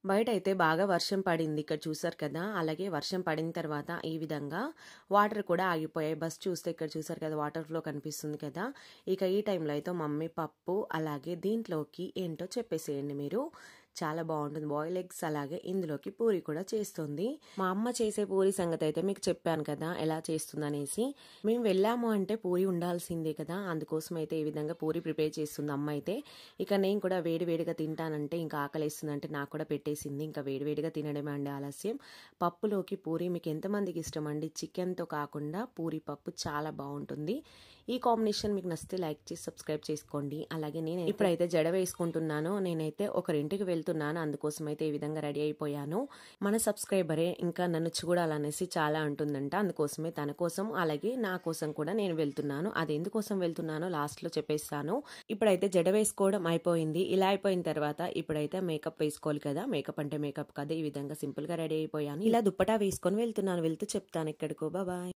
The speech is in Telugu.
బయటైతే బాగా వర్షం పడింది. ఇక్కడ చూసారు కదా! అలాగే వర్షం పడిన తర్వాత ఈ విధంగా వాటర్ కూడా ఆగిపోయాయి. బస్ చూస్తే ఇక్కడ చూసారు కదా! వాటర్ ఫ్లో కనిపిస్తుంది కదా! ఇక ఈ టైంలో అయితే మమ్మీ పప్పు అలాగే దీంట్లోకి ఏంటో చెప్పేసేయండి మీరు. చాలా బాగుంటుంది. బాయిల్ ఎగ్స్ అలాగే ఇందులోకి పూరి కూడా చేస్తుంది. మా అమ్మ చేసే పూరి సంగతి అయితే మీకు చెప్పాను కదా ఎలా చేస్తుందనేసి. మేము వెళ్ళాము అంటే పూరి ఉండాల్సిందే కదా! అందుకోసం అయితే ఈ విధంగా పూరి ప్రిపేర్ చేస్తుంది అమ్మ అయితే. ఇక నేను కూడా వేడివేడిగా తింటానంటే ఇంకా ఆకలేస్తుందంటే నాకు కూడా పెట్టేసింది. ఇంకా వేడివేడిగా తినడమే అండి ఆలస్యం. పప్పులోకి పూరి మీకు ఎంతమందికి ఇష్టం అండి? చికెన్తో కాకుండా పూరి పప్పు చాలా బాగుంటుంది. ఈ కాంబినేషన్ మీకు నచ్చితే లైక్ చేసి సబ్స్క్రైబ్ చేసుకోండి. అలాగే నేను ఇప్పుడైతే జడ వేసుకుంటున్నాను. నేనైతే ఒకరింటికి వెళ్తున్నాను. అందుకోసం అయితే ఈ విధంగా రెడీ అయిపోయాను. మన సబ్స్క్రైబరే ఇంకా నన్ను చూడాలనేసి చాలా అంటుందంట. అందుకోసమే తన కోసం అలాగే నా కోసం కూడా నేను వెళ్తున్నాను. అది ఎందుకోసం వెళ్తున్నానో లాస్ట్ లో చెప్పేస్తాను. ఇప్పుడైతే జడ వేసుకోవడం అయిపోయింది. ఇలా అయిపోయిన తర్వాత ఇప్పుడైతే మేకప్ వేసుకోవాలి కదా! మేకప్ అంటే మేకప్ కదా! ఈ విధంగా సింపుల్ గా రెడీ అయిపోయాను. ఇలా దుప్పటా వేసుకొని వెళ్తున్నాను. వెళ్తూ చెప్తాను ఎక్కడికో. బాయ్.